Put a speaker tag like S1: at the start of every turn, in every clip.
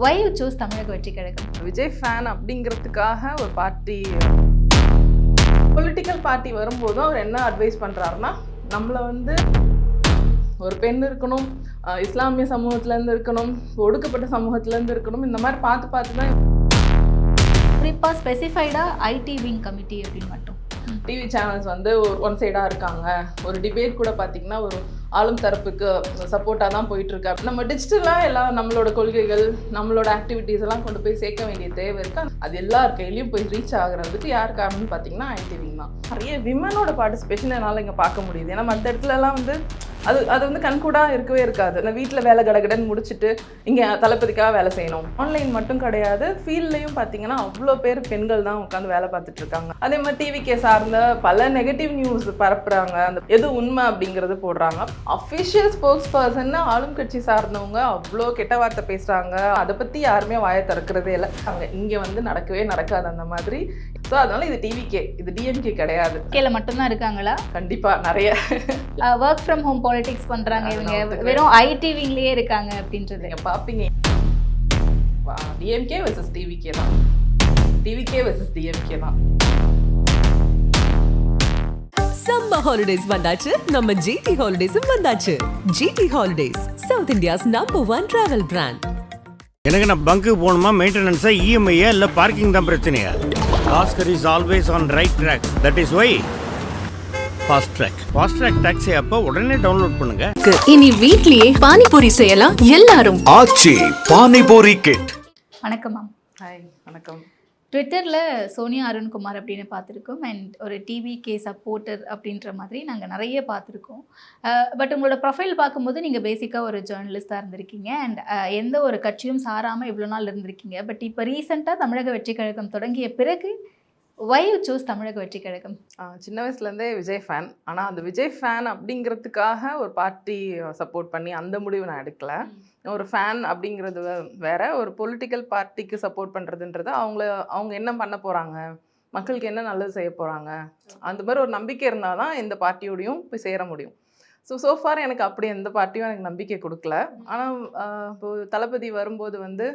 S1: Why you choose தமிழக வெற்றி கழகம்?
S2: Vijay fan அப்படிங்கிறதுக்காக ஒரு பார்ட்டி பொலிட்டிக்கல் பார்ட்டி வரும்போதும் அவர் என்ன அட்வைஸ் பண்ணுறாருன்னா, நம்மளை வந்து ஒரு பெண் இருக்கணும், இஸ்லாமிய சமூகத்துலேருந்து இருக்கணும், ஒடுக்கப்பட்ட சமூகத்துலேருந்து இருக்கணும், இந்த மாதிரி பார்த்து தான்
S1: குறிப்பாக ஸ்பெசிஃபைடாக ஐடி விங் கமிட்டி அப்படின்னு மட்டும்
S2: டிவி சேனல்ஸ் வந்து ஒன் சைடாக இருக்காங்க. ஒரு டிபேட் கூட பார்த்திங்கன்னா ஒரு ஆளும் தரப்புக்கு சப்போர்ட்டாக தான் போயிட்டுருக்கு. நம்ம டிஜிட்டலாக எல்லாம் நம்மளோட கொள்கைகள், நம்மளோட ஆக்டிவிட்டீஸ் எல்லாம் கொண்டு போய் சேர்க்க வேண்டிய தேவை இருக்குது. அது எல்லார் கையிலையும் போய் ரீச் ஆகுறதுக்கு யார் காரணம்னு பார்த்தீங்கன்னா ஐடி விங் தான். நிறைய விமனோட பார்ட்டிசிபேஷன் என்னால் இங்கே பார்க்க முடியுது. ஏன்னா மற்ற இடத்துலலாம் வந்து அது வந்து கண்கூடாக இருக்கவே இருக்காது. இந்த வீட்டில் வேலை கடகடன்னு முடிச்சுட்டு இங்கே தளபதிக்காக வேலை செய்யணும். ஆன்லைன் மட்டும் கிடையாது, ஃபீல்ட்லேயும் பார்த்தீங்கன்னா அவ்வளோ பேர் பெண்கள் தான் உட்காந்து வேலை பார்த்துட்டு இருக்காங்க. அதே மாதிரி டிவிக்கே சார்ந்த பல நெகட்டிவ் நியூஸ் பரப்புறாங்க, அந்த எது உண்மை அப்படிங்கிறது போடுறாங்க. அஃபிஷியல் ஸ்போக்ஸ் பர்சன் ஆளும் கட்சி சார்ந்தவங்க அவ்வளோ கெட்ட வார்த்தை பேசுகிறாங்க. அதை பற்றி யாருமே வாயை திறக்கிறதே இல்லை. அங்கே இங்கே வந்து நடக்கவே நடக்காது அந்த மாதிரி. ஸோ அதனால இது டிவிக்கே, இது டிஎம்கே கிடையாது.
S1: கேல மட்டும்தான் இருக்காங்களா?
S2: கண்டிப்பாக நிறைய
S1: ஒர்க் ஃப்ரம் ஹோம் பாலிடிக்ஸ் பண்ணுறாங்க இவங்க, வெறும் ஐடி விங்லேயே இருக்காங்க அப்படின்றது
S2: நீங்கள் பார்ப்பீங்க. டிஎம்கே வெர்சஸ் டிவிகே தான், டிவிகே வெர்சஸ் டிஎம்கே தான்.
S3: சம்மர் ஹாலிடேஸ் வந்தாச்சு, நம்ம ஜிடி ஹாலிடேஸும் வந்தாச்சு. GT holidays, south India's #1 travel brand.
S4: எனக்கு நான் பங்கு போகணுமா, மெயின்டெனன்ஸா, இஎம்ஐயா இல்லை பார்க்கிங் தான் பிரச்சனையா? Bhaskar is always on right track. That is why fast track taxi அப்போ உடனே டவுன்லோட் பண்ணுங்க.
S3: இனி வீட்லயே பானிபூரி செய்யலாம் எல்லாரும்.
S5: ஆச்சி பானிபூரி கிட்.
S1: வணக்கம் மேம்.
S2: ஹாய், வணக்கம்.
S1: ட்விட்டரில் சோனியா அருண்குமார் அப்படின்னு பார்த்துருக்கோம், அண்ட் ஒரு டிவிகே சப்போர்ட்டர் அப்படின்ற மாதிரி நாங்கள் நிறைய பார்த்துருக்கோம். பட் உங்களோட ப்ரொஃபைல் பார்க்கும்போது நீங்கள் பேசிக்காக ஒரு ஜேர்னலிஸ்ட்டாக இருந்திருக்கீங்க, அண்ட் எந்த ஒரு கட்சியும் சாராமல் இவ்வளோ நாள் இருந்திருக்கீங்க. பட் இப்போ ரீசெண்டாக தமிழக வெற்றி கழகம் தொடங்கிய பிறகு why you choose தமிழக வெற்றி கழகம்?
S2: சின்ன வயசுலேருந்தே விஜய் ஃபேன். ஆனால் அந்த விஜய் ஃபேன் அப்படிங்கிறதுக்காக ஒரு பார்ட்டி சப்போர்ட் பண்ணி அந்த முடிவு நான் எடுக்கலை. ஒரு ஃபேன் அப்படிங்கிறது வேற, ஒரு பொலிட்டிக்கல் பார்ட்டிக்கு சப்போர்ட் பண்ணுறதுன்றது அவங்க என்ன பண்ண போகிறாங்க, மக்களுக்கு என்ன நல்லது செய்ய போகிறாங்க, அந்த மாதிரி ஒரு நம்பிக்கை இருந்தால் தான் எந்த பார்ட்டியோடையும் போய் சேர முடியும். ஸோஃபார் எனக்கு அப்படி எந்த பார்ட்டியும் எனக்கு நம்பிக்கை கொடுக்கல. ஆனால் இப்போது தளபதி வரும்போது வந்து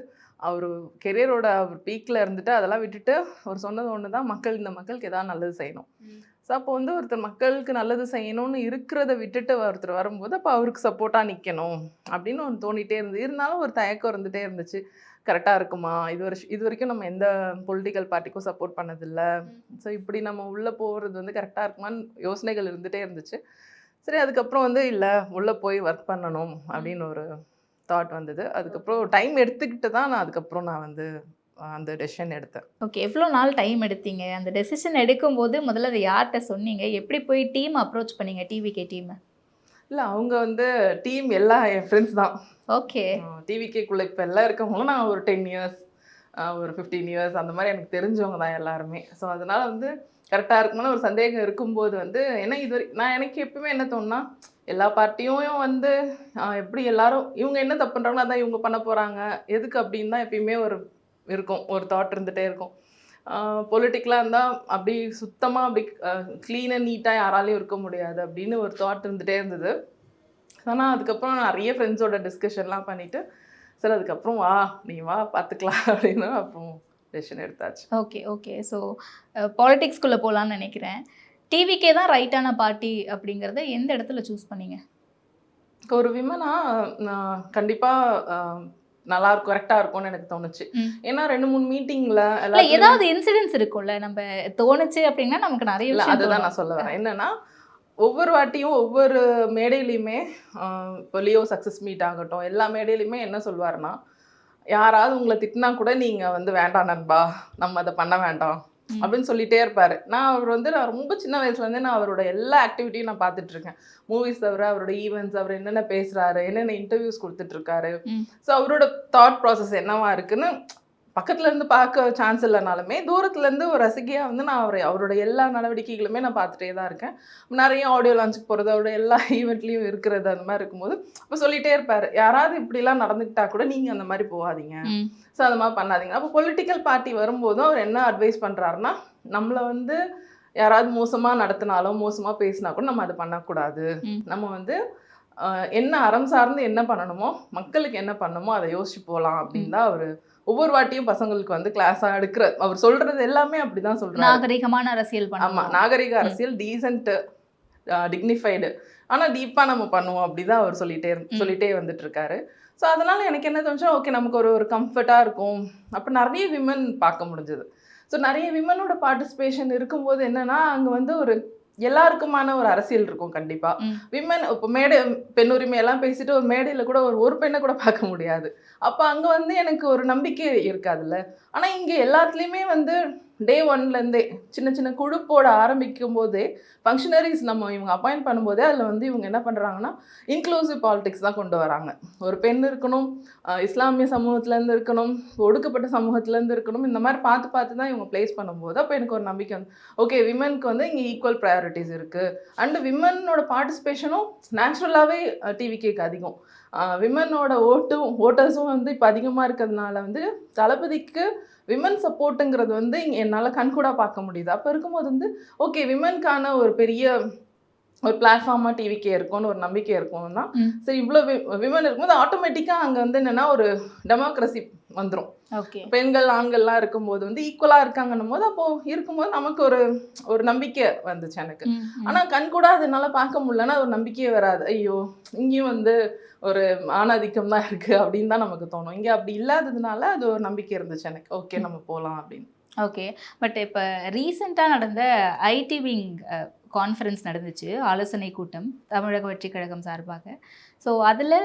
S2: அவர் கெரியரோட அவர் பீக்கில் இருந்துட்டு அதெல்லாம் விட்டுட்டு அவர் சொன்னது ஒன்று தான், இந்த மக்களுக்கு எதாவது நல்லது செய்யணும். ஸோ அப்போ வந்து ஒருத்தர் மக்களுக்கு நல்லது செய்யணும்னு இருக்கிறத விட்டுட்டு ஒருத்தர் வரும்போது அப்போ அவருக்கு சப்போர்ட்டாக நிற்கணும் அப்படின்னு ஒன்று தோண்டிகிட்டே இருந்தாலும் ஒரு தயக்கம் இருந்துகிட்டே இருந்துச்சு. கரெக்டாக இருக்குமா, இது வரைக்கும் நம்ம எந்த பொலிட்டிக்கல் பார்ட்டிக்கும் சப்போர்ட் பண்ணதில்லை. ஸோ இப்படி நம்ம உள்ளே போகிறது வந்து கரெக்டாக இருக்குமான்னு யோசனைகள் இருந்துகிட்டே இருந்துச்சு. சரி, அதுக்கப்புறம் வந்து இல்லை, உள்ளே போய் ஒர்க் பண்ணணும் அப்படின்னு ஒரு தாட் வந்தது. அதுக்கப்புறம் டைம் எடுத்துக்கிட்டு தான் நான் வந்து அந்த டெசிஷன் எடுத்தேன்.
S1: ஓகே, எவ்வளோ நாள் டைம் எடுத்தீங்க? அந்த டெசிஷன் எடுக்கும்போது முதல்ல அதை யார்கிட்ட சொன்னீங்க? எப்படி போய் டீம் அப்ரோச் பண்ணீங்க, டிவிகே டீமை?
S2: இல்லை, அவங்க வந்து டீம் எல்லாம் என் ஃப்ரெண்ட்ஸ் தான்.
S1: ஓகே,
S2: டிவிகேக்குள்ளே இப்போ எல்லாம் இருக்கவங்களும் நான் ஒரு 10 இயர்ஸ் ஒரு 15 இயர்ஸ் அந்த மாதிரி எனக்கு தெரிஞ்சவங்க தான் எல்லாருமே. ஸோ அதனால் வந்து கரெக்டாக இருக்குமான ஒரு சந்தேகம் இருக்கும்போது வந்து ஏன்னா எனக்கு எப்பவுமே என்ன தோணுன்னா, எல்லா பார்ட்டியும் வந்து எப்படி எல்லாரும் இவங்க என்ன தப்பு பண்ணுறாங்களோ அதான் இவங்க பண்ண போகிறாங்க, எதுக்கு அப்படின்னு தான் எப்பயுமே ஒரு தாட் இருந்துகிட்டே இருக்கும். பொலிட்டிக்கலாக இருந்தால் அப்படி சுத்தமாக அப்படி க்ளீனாக நீட்டாக யாராலையும் இருக்க முடியாது அப்படின்னு ஒரு தாட் இருந்துகிட்டே இருந்தது. ஆனால் அதுக்கப்புறம் நிறைய ஃப்ரெண்ட்ஸோட டிஸ்கஷன்லாம் பண்ணிவிட்டு சரி அதுக்கப்புறம் நீ வா பார்த்துக்கலாம் அப்படின்னு அப்புறம் டெசிஷன் எடுத்தாச்சு.
S1: ஓகே. ஸோ பாலிடிக்ஸ்குள்ளே போகலான்னு நினைக்கிறேன். டிவிக்கே தான் ரைட்டான பார்ட்டி அப்படிங்கிறத எந்த இடத்துல சூஸ் பண்ணீங்க?
S2: ஒரு விமனா கண்டிப்பாக நல்லா இருக்கும், கரெக்டாக இருக்கும்னு எனக்கு தோணுச்சு. ஏன்னா 2-3 மீட்டிங்கில்
S1: ஏதாவது இன்சிடென்ட்ஸ் இருக்கும்ல, நம்ம தோணுச்சு அப்படின்னா நமக்கு நிறைய
S2: இல்லை, அதுதான் நான் சொல்ல வரேன். என்னன்னா ஒவ்வொரு வாட்டியும் ஒவ்வொரு மேடையிலையுமே இப்போ லியோ சக்ஸஸ் மீட் ஆகட்டும், எல்லா மேடையிலையுமே என்ன சொல்லுவாருன்னா, யாராவது உங்களை திட்டினா கூட நீங்கள் வந்து வேண்டாம் நண்பா, நம்ம அதை பண்ண வேண்டாம் அப்படின்னு சொல்லிகிட்டே இருப்பார். நான் ரொம்ப சின்ன வயசுலேருந்தே நான் அவரோட எல்லா ஆக்டிவிட்டியும் நான் பார்த்துட்ருக்கேன். மூவிஸ் தவிர அவரோட ஈவெண்ட்ஸ், அவர் என்னென்ன பேசுகிறாரு, என்னென்ன இன்டர்வியூஸ் கொடுத்துட்ருக்காரு. ஸோ அவரோட தாட் ப்ராசஸ் என்னவா இருக்குன்னு பக்கத்துலேருந்து பார்க்க சான்ஸ் இல்லைனாலுமே தூரத்துலேருந்து ஒரு ரசிகையாக வந்து நான் அவரோட எல்லா நடவடிக்கைகளுமே நான் பார்த்துட்டே தான் இருக்கேன். நிறைய ஆடியோ லான்ச்சுக்கு போகிறது, அவரோட எல்லா ஈவெண்ட்லேயும் இருக்கிறது, அந்த மாதிரி இருக்கும்போது இப்போ சொல்லிகிட்டே இருப்பார், யாராவது இப்படிலாம் நடந்துக்கிட்டா கூட நீங்கள் அந்த மாதிரி போகாதீங்க, ஸோ அந்த மாதிரி பண்ணாதீங்க. அப்போ பொலிட்டிக்கல் பார்ட்டி வரும்போதும் அவர் என்ன அட்வைஸ் பண்ணுறாருன்னா, நம்மளை வந்து யாராவது மோசமாக நடத்தினாலும் மோசமாக பேசினா கூட நம்ம அதை பண்ணக்கூடாது. நம்ம வந்து என்ன அறம் சார்ந்து என்ன பண்ணணுமோ மக்களுக்கு என்ன பண்ணணுமோ அதை யோசிச்சு போகலாம் அப்படின்னு தான் அவர் ஒவ்வொரு வாட்டியும் பசங்களுக்கு வந்து கிளாஸாக எடுக்கிற அவர் சொல்றது எல்லாமே அப்படிதான் சொல்றாரு.
S1: நாகரிகமான அரசியல்
S2: ஆமா,
S1: பண்ணுவோம்.
S2: நாகரிக அரசியல், டீசென்ட், டிக்னிஃபைடு, ஆனால் டீப்பாக நம்ம பண்ணுவோம் அப்படிதான் அவர் சொல்லிட்டே வந்துட்டு இருக்காரு. ஸோ அதனால எனக்கு என்ன தோணுச்சா, ஓகே நமக்கு ஒரு கம்ஃபர்ட்டாக இருக்கும். அப்போ நிறைய விமன் பார்க்க முடிஞ்சது. ஸோ நிறைய விமனோட பார்ட்டிசிபேஷன் இருக்கும்போது என்னன்னா, அங்கே வந்து ஒரு எல்லாருக்குமான ஒரு அரசியல் இருக்கும் கண்டிப்பா. விமன் இப்போ பெண் உரிமை எல்லாம் பேசிட்டு ஒரு மேடையில கூட ஒரு பெண்ணை கூட பார்க்க முடியாது. அப்போ அங்க வந்து எனக்கு ஒரு நம்பிக்கை இருக்காதுல்ல. ஆனா இங்க எல்லாத்துலயுமே வந்து டே ஒன்லேருந்தே சின்ன சின்ன குழு போட ஆரம்பிக்கும் போதே ஃபங்க்ஷனரிஸ் நம்ம இவங்க அப்பாயிண்ட் பண்ணும்போதே அதில் வந்து இவங்க என்ன பண்ணுறாங்கன்னா இன்க்ளூசிவ் பாலிடிக்ஸ் தான் கொண்டு வராங்க. ஒரு பெண் இருக்கணும், இஸ்லாமிய சமூகத்துலேருந்து இருக்கணும், ஒடுக்கப்பட்ட சமூகத்துலேருந்து இருக்கணும், இந்த மாதிரி பார்த்து தான் இவங்க பிளேஸ் பண்ணும்போது அப்போ எனக்கு ஒரு நம்பிக்கை வந்து ஓகே விமனுக்கு வந்து இங்கே ஈக்குவல் ப்ரையாரிட்டிஸ் இருக்குது. அண்டு விமனோட பார்ட்டிசிபேஷனும் நேச்சுரலாகவே டிவிகேக்கு அதிகம். விமனோட ஓட்டர்ஸும் வந்து இப்போ அதிகமாக இருக்கிறதுனால வந்து தளபதிக்கு விமன் சப்போர்ட்டுங்கிறது வந்து என்னால் கண்கூடாக பார்க்க முடியுது. அப்போ இருக்கும்போது வந்து ஓகே விமனுக்கான ஒரு பெரிய ஒரு பிளாட்ஃபார்மாக டிவிக்கே இருக்கும்னு ஒரு நம்பிக்கை இருக்கும்னா சரி இவ்வளோ விமன் இருக்கும்போது ஆட்டோமேட்டிக்காக அங்கே வந்து என்னென்னா ஒரு டெமோக்ரஸி வந்துடும்.
S1: ஓகே,
S2: பெண்கள் ஆண்கள்லாம் இருக்கும்போது வந்து ஈக்குவலாக இருக்காங்கன்னும் போது அப்போது இருக்கும்போது நமக்கு ஒரு நம்பிக்கை வந்துச்சு எனக்கு. ஆனால் கண்கூடா அதனால பார்க்க முடியலன்னா ஒரு நம்பிக்கையே வராது. ஐயோ இங்கேயும் வந்து ஒரு ஆணாதிக்கம் தான் இருக்குது அப்படின்னு தான் நமக்கு தோணும். இங்கே அப்படி இல்லாததுனால அது ஒரு நம்பிக்கை இருந்துச்சு எனக்கு. ஓகே நம்ம போகலாம் அப்படின்னு.
S1: ஓகே. பட் இப்போ ரீசெண்டாக நடந்த ஐடி விங் கான்ஃபரன்ஸ் நடந்துச்சு, ஆலோசனை கூட்டம் தமிழக வெற்றி கழகம் சார்பாக. ஸோ அதில்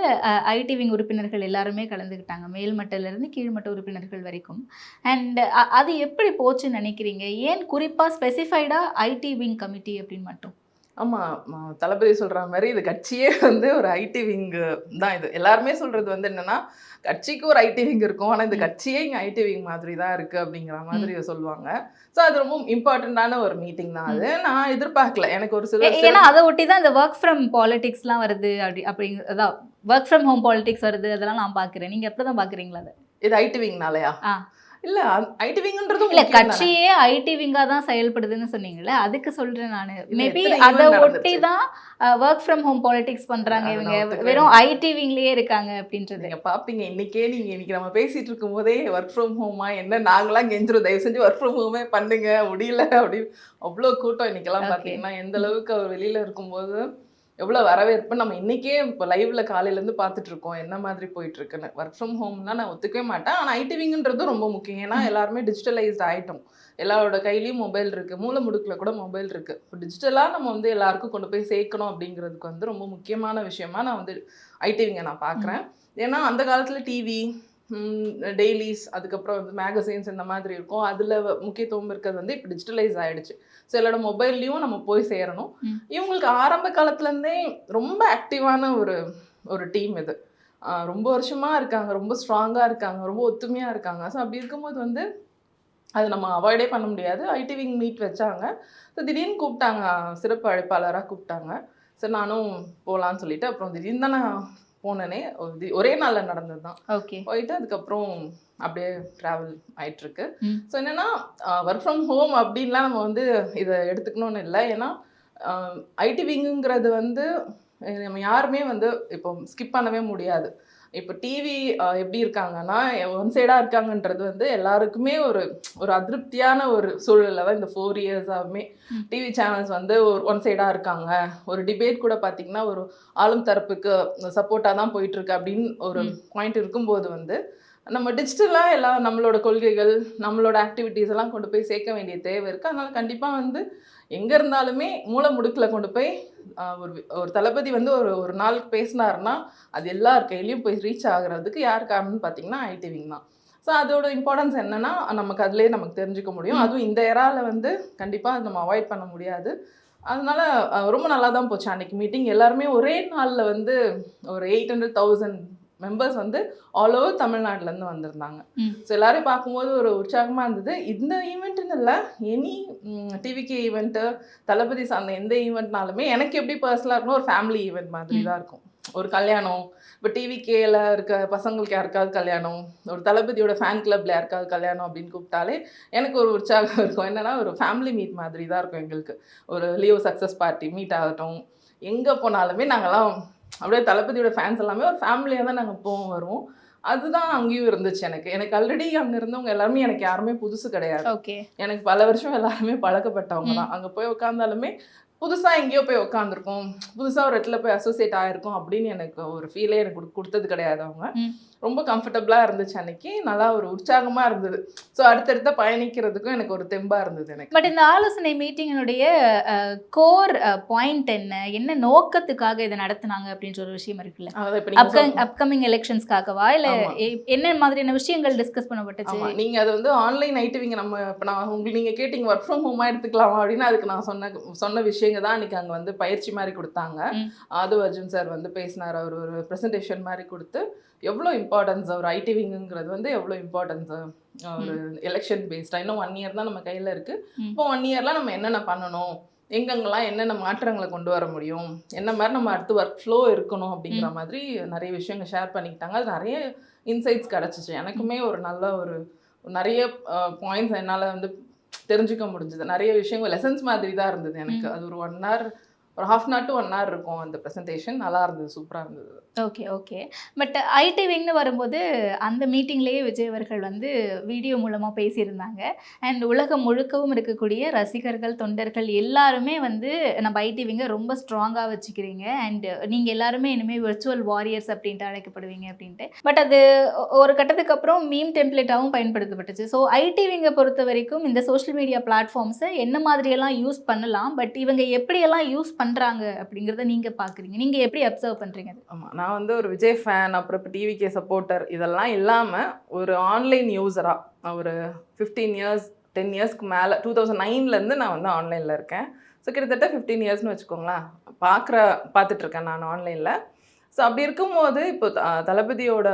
S1: ஐடி விங் உறுப்பினர்கள் எல்லாருமே கலந்துக்கிட்டாங்க, மேல்மட்டிலிருந்து கீழ்மட்ட உறுப்பினர்கள் வரைக்கும். அண்ட் அது எப்படி போச்சுன்னு நினைக்கிறீங்க? ஏன் குறிப்பாக ஸ்பெசிஃபைடாக ஐடி விங் கமிட்டி அப்படின்னு மட்டும்?
S2: ஆமாம், தளபதி சொல்கிற மாதிரி இது கட்சியே வந்து ஒரு ஐடி விங்கு தான். இது எல்லாருமே சொல்கிறது வந்து என்னென்னா கட்சிக்கு ஒரு ஐடி விங் இருக்கும், ஆனால் இந்த கட்சியே இங்கே ஐடி விங் மாதிரி தான் இருக்குது அப்படிங்கிற மாதிரி சொல்லுவாங்க. ஸோ அது ரொம்ப இம்பார்ட்டண்ட்டான ஒரு மீட்டிங் தான். அது நான் எதிர்பார்க்கல. எனக்கு ஒரு சில
S1: ஏன்னா அதை ஒட்டி தான் இந்த ஒர்க் ஃப்ரம் பாலிடிக்ஸ்லாம் வருது அப்படிங்கிறதான், ஒர்க் ஃப்ரம் ஹோம் பாலிடிக்ஸ் வருது, அதெல்லாம் நான் பார்க்குறேன். நீங்கள் எப்படி தான் பார்க்குறீங்களா அதை?
S2: இது ஐடி விங்னாலயா? இல்ல ஐடி விங்ன்றது
S1: இல்ல கட்சியே ஐடி விங்கா தான் செயல்படுதுன்னு சொன்னீங்கல்ல, அதுக்கு சொல்றேன் நானு. மேபி அதை ஒட்டி தான் ஒர்க் ஃப்ரம் ஹோம் பாலிடிக்ஸ் பண்றாங்க இவங்க, வெறும் ஐடி விங்லயே இருக்காங்க அப்படின்றது
S2: நீங்க பாப்பீங்க. இன்னைக்கு நம்ம பேசிட்டு இருக்கும் போதே ஒர்க் ஃப்ரம் ஹோமா என்ன நாங்களாம் கெஞ்சிரும், தயவு செஞ்சு ஒர்க் ஃப்ரம் ஹோமே பண்ணுங்க, முடியல அப்படின்னு அவ்வளோ கூட்டம் இன்னைக்கெல்லாம் பாத்தீங்கன்னா எந்த அளவுக்கு அவர் வெளியில இருக்கும்போது எவ்வளோ வரவேற்பு. நம்ம இன்றைக்கே இப்போ லைவ்ல காலையிலேருந்து பார்த்துட்டு இருக்கோம் என்ன மாதிரி போயிட்டு இருக்குன்னு. ஒர்க் ஃப்ரம் ஹோம்னா நான் ஒத்துக்கவே மாட்டேன். ஆனால் ஐடி விங்ன்றது ரொம்ப முக்கியம். ஏன்னா எல்லாருமே டிஜிட்டலைஸ்ட் ஆகிட்டோம். எல்லாரோட கையிலையும் மொபைல் இருக்குது, மூல முடுக்கில் கூட மொபைல் இருக்குது. இப்போ டிஜிட்டலாக நம்ம வந்து எல்லாருக்கும் கொண்டு போய் சேர்க்கணும் அப்படிங்கிறதுக்கு வந்து ரொம்ப முக்கியமான விஷயமா நான் வந்து ஐடி விங்கை நான் பார்க்குறேன். ஏன்னா அந்த காலத்தில் டிவி, டெய்லிஸ், அதுக்கப்புறம் வந்து மேகசைன்ஸ் இந்த மாதிரி இருக்கும். அதில் முக்கியத்துவம் இருக்கிறது வந்து இப்போ டிஜிட்டலைஸ் ஆகிடுச்சு. ஸோ எல்லாரோட மொபைல்லையும் நம்ம போய் சேரணும். இவங்களுக்கு ஆரம்ப காலத்துலேருந்தே ரொம்ப ஆக்டிவான ஒரு டீம் இது. ரொம்ப வருஷமாக இருக்காங்க, ரொம்ப ஸ்ட்ராங்காக இருக்காங்க, ரொம்ப ஒத்துமையாக இருக்காங்க. ஸோ அப்படி இருக்கும்போது வந்து அது நம்ம அவாய்டே பண்ண முடியாது. ஐடி விங் மீட் வச்சாங்க. ஸோ திடீர்னு கூப்பிட்டாங்க, சிறப்பு அழைப்பாளராக கூப்பிட்டாங்க. சரி நானும் போகலான்னு சொல்லிட்டு அப்புறம் திடீர்னு தான் நான் போனேனே. ஒரே நாளில் நடந்தது தான்.
S1: ஓகே,
S2: போயிட்டு அதுக்கப்புறம் அப்படியே ட்ராவல் ஆயிட்டுருக்கு. ஸோ என்னென்னா ஒர்க் ஃப்ரம் ஹோம் அப்படின்லாம் நம்ம வந்து இதை எடுத்துக்கணும்னு இல்லை. ஏன்னா ஐடி விங்குங்கிறது வந்து நம்ம யாருமே வந்து இப்போ ஸ்கிப் பண்ணவே முடியாது. இப்போ டிவி எப்படி இருக்காங்கன்னா ஒன் சைடாக இருக்காங்கன்றது வந்து எல்லாருக்குமே ஒரு அதிருப்தியான ஒரு சூழலில் தான் இந்த 4 இயர்ஸாகவுமே டிவி சேனல்ஸ் வந்து ஒன் சைடாக இருக்காங்க. ஒரு டிபேட் கூட பார்த்திங்கன்னா ஒரு ஆளும் தரப்புக்கு சப்போர்ட்டாக தான் போயிட்டுருக்கு அப்படின்னு ஒரு பாயிண்ட் இருக்கும்போது வந்து நம்ம டிஜிட்டலாக எல்லாம் நம்மளோட கொள்கைகள், நம்மளோட ஆக்டிவிட்டீஸ் எல்லாம் கொண்டு போய் சேர்க்க வேண்டிய தேவை இருக்குது. அதனால் கண்டிப்பாக வந்து எங்கே இருந்தாலுமே மூல முடுக்கில் கொண்டு போய் ஒரு தளபதி வந்து ஒரு நாள் பேசினாருன்னா அது எல்லார் கையிலையும் போய் ரீச் ஆகுறதுக்கு யார் காரணம்னு பார்த்தீங்கன்னா ஐடி விங் தான். ஸோ அதோட இம்பார்ட்டன்ஸ் என்னென்னா நமக்கு அதிலே நமக்கு தெரிஞ்சுக்க முடியும். அதுவும் இந்த ஏராவில் வந்து கண்டிப்பாக அது நம்ம அவாய்ட் பண்ண முடியாது. அதனால ரொம்ப நல்லா தான் போச்சு அன்றைக்கி மீட்டிங். எல்லாருமே ஒரே நாளில் வந்து ஒரு 800,000 மெம்பர்ஸ் வந்து ஆல் ஓவர் தமிழ்நாட்டிலேருந்து வந்திருந்தாங்க. ஸோ எல்லாரையும் பார்க்கும்போது ஒரு உற்சாகமாக இருந்தது. இந்த ஈவெண்ட்டுன்னு இல்லை, எனி டிவிகே ஈவெண்ட்டு, தளபதி சார்ந்த எந்த ஈவெண்ட்னாலுமே எனக்கு எப்படி பர்சனலாக இருக்கணும், ஒரு ஃபேமிலி ஈவெண்ட் மாதிரி தான் இருக்கும். ஒரு கல்யாணம், இப்போ டிவிகேயில் இருக்க பசங்களுக்கு யாருக்காவது கல்யாணம், ஒரு தளபதியோட ஃபேன் கிளப்பில் யாருக்காவது கல்யாணம் அப்படின்னு கூப்பிட்டாலே எனக்கு ஒரு உற்சாகம் இருக்கும். என்னென்னா ஒரு ஃபேமிலி மீட் மாதிரி தான் இருக்கும் எங்களுக்கு. ஒரு லியோ சக்ஸஸ் பார்ட்டி மீட் ஆகட்டும், எங்கே போனாலுமே நாங்கள்லாம் அப்படியே தளபதியோட ஃபேன்ஸ் எல்லாமே ஒரு ஃபேமிலியாக தான் நாங்கள் போவோம் வருவோம். அதுதான் அங்கேயும் இருந்துச்சு எனக்கு ஆல்ரெடி அங்கே இருந்தவங்க எல்லாருமே எனக்கு யாருமே புதுசு கிடையாது.
S1: ஓகே.
S2: எனக்கு பல வருஷம் எல்லாருமே பழக்கப்பட்டவங்க தான். அங்கே போய் உட்காந்தாலுமே புதுசாக எங்கேயோ போய் உட்காந்துருக்கோம், புதுசாக ஒரு இடத்துல போய் அசோசியேட் ஆகிருக்கோம் அப்படின்னு எனக்கு ஒரு ஃபீலே எனக்கு கொடுத்தது கிடையாது. அவங்க ரொம்ப கம்ஃபர்டபுளாக இருந்துச்சு அன்னைக்கு, நல்லா ஒரு உற்சாகமாக இருந்தது. ஸோ அடுத்தடுத்த பயணிக்கிறதுக்கும் எனக்கு ஒரு தெம்பாக இருந்தது எனக்கு.
S1: பட் இந்த ஆலோசனை மீட்டிங்கினுடைய கோர் பாயிண்ட் என்ன நோக்கத்துக்காக இதை நடத்துனாங்க அப்படின்ற ஒரு விஷயம் இருக்குல்ல,
S2: அதாவது இப்போ
S1: அப்கமிங் எலெக்ஷன்ஸ்க்காகவா இல்லை என்ன மாதிரியான விஷயங்கள் டிஸ்கஸ் பண்ணப்பட்டுச்சு?
S2: நீங்கள் அது வந்து ஆன்லைன் ஐடிவிங்க நம்ம இப்போ நான் உங்களுக்கு நீங்கள் கேட்டிங்க ஒர்க் ஃப்ரம் ஹோமாக எடுத்துக்கலாமா அப்படின்னு, அதுக்கு நான் சொன்ன விஷயங்க தான் அன்றைக்கி அங்கே வந்து பயிற்சி மாதிரி கொடுத்தாங்க. ஆது அர்ஜுன் சார் வந்து பேசினார். அவர் ஒரு ப்ரெசன்டேஷன் மாதிரி கொடுத்து எவ்வளோ இம்பார்ட்டன்ஸ் ஒரு ஐடிவிங்கிறது வந்து எவ்வளோ இம்பார்ட்டன்ஸ் ஒரு எலெக்ஷன் பேஸ்டாக. இன்னும் 1 இயர் தான் நம்ம கையில் இருக்குது. இப்போ 1 இயரில் நம்ம என்னென்ன பண்ணணும், எங்கெங்கெல்லாம் என்னென்ன மாற்றங்களை கொண்டு வர முடியும், என்ன மாதிரி நம்ம அடுத்து ஒர்க் ஃப்ளோ இருக்கணும் அப்படிங்கிற மாதிரி நிறைய விஷயங்கள் ஷேர் பண்ணிக்கிட்டாங்க. அது நிறைய இன்சைட்ஸ் கிடச்சிச்சு. எனக்குமே ஒரு நல்ல ஒரு நிறைய பாயிண்ட்ஸ் என்னால் வந்து தெரிஞ்சுக்க முடிஞ்சது. நிறைய விஷயங்கள் லெசன்ஸ் மாதிரி தான் இருந்தது எனக்கு. அது ஒரு 1 hour ஒரு 1/2 hour to 1 hour இருக்கும் அந்த ப்ரெசன்டேஷன். நல்லா இருந்தது, சூப்பராக இருந்தது.
S1: ஓகே. பட் ஐடிவிங்னு வரும்போது அந்த மீட்டிங்லேயே விஜய் அவர்கள் வந்து வீடியோ மூலமாக பேசியிருந்தாங்க. அண்ட் உலகம் முழுக்கவும் இருக்கக்கூடிய ரசிகர்கள், தொண்டர்கள் எல்லாருமே வந்து நம்ம ஐடிவிங்கை ரொம்ப ஸ்ட்ராங்காக வச்சுக்கிறீங்க. அண்ட் நீங்கள் எல்லாருமே இனிமேல் விர்ச்சுவல் வாரியர்ஸ் அப்படின்ட்டு அழைக்கப்படுவீங்க அப்படின்ட்டு. பட் அது ஒரு கட்டத்துக்கு அப்புறம் மீம் டெம்ப்ளேட்டாகவும் பயன்படுத்தப்பட்டுச்சு. ஸோ ஐடிவிங்கை பொறுத்த வரைக்கும் இந்த சோஷியல் மீடியா பிளாட்ஃபார்ம்ஸை என்ன மாதிரியெல்லாம் யூஸ் பண்ணலாம், பட் இவங்க எப்படியெல்லாம் யூஸ் பண்ணுறாங்க அப்படிங்கிறத நீங்கள் பார்க்குறீங்க, நீங்கள் எப்படி அப்சர்வ் பண்ணுறீங்க?
S2: ஆமாம், நான் வந்து ஒரு விஜய் ஃபேன், அப்புறம் இப்போ டிவிகே சப்போர்ட்டர் இதெல்லாம் இல்லாமல் ஒரு ஆன்லைன் யூஸராக ஒரு 15 years 10 yearsக்கு மேலே 2009லேருந்து நான் வந்து ஆன்லைனில் இருக்கேன். ஸோ கிட்டத்தட்ட 15 yearsனு வச்சுக்கோங்களேன் பார்த்துட்ருக்கேன் நான் ஆன்லைனில். ஸோ அப்படி இருக்கும்போது இப்போ தளபதியோட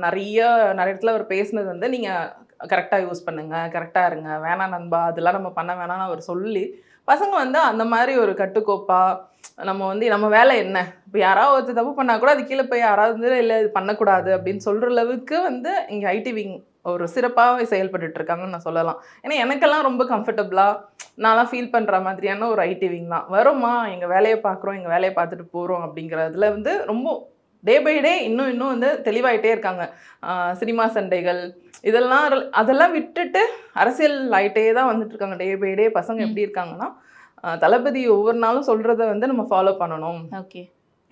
S2: நிறைய இடத்துல அவர் பேசுனது வந்து நீங்கள் கரெக்டாக யூஸ் பண்ணுங்கள், கரெக்டாக இருங்க, வேணாம் நண்பா அதெல்லாம் நம்ம பண்ண வேணாம்னு அவர் சொல்லி பசங்க வந்து அந்த மாதிரி ஒரு கட்டுக்கோப்பாக நம்ம வந்து நம்ம வேலை என்ன, இப்போ யாராவது ஒருத்தர் தப்பு பண்ணால் கூட அது கீழே போய் யாராவது வந்து இல்லை இது பண்ணக்கூடாது அப்படின்னு சொல்கிற அளவுக்கு வந்து இங்கே ஐடிவிங் ஒரு சிறப்பாக செயல்பட்டு இருக்காங்கன்னு நான் சொல்லலாம். ஏன்னா எனக்கெல்லாம் ரொம்ப கம்ஃபர்டபுளாக நான்லாம் ஃபீல் பண்ணுற மாதிரியான ஒரு ஐடிவிங் தான். வருமா எங்கள் வேலையை பார்க்குறோம், எங்கள் வேலையை பார்த்துட்டு போகிறோம் அப்படிங்கிறதுல வந்து ரொம்ப டே பை டே இன்னும் வந்து தெளிவாயிட்டே இருக்காங்க. சினிமா சண்டைகள் அதெல்லாம் விட்டுட்டு அரசியல் ஆகிட்டே தான் வந்துட்டு இருக்காங்க. டே பை டே பசங்க எப்படி இருக்காங்கன்னா, தளபதி ஒவ்வொரு நாளும் சொல்கிறத வந்து நம்ம ஃபாலோ பண்ணணும்.
S1: ஓகே,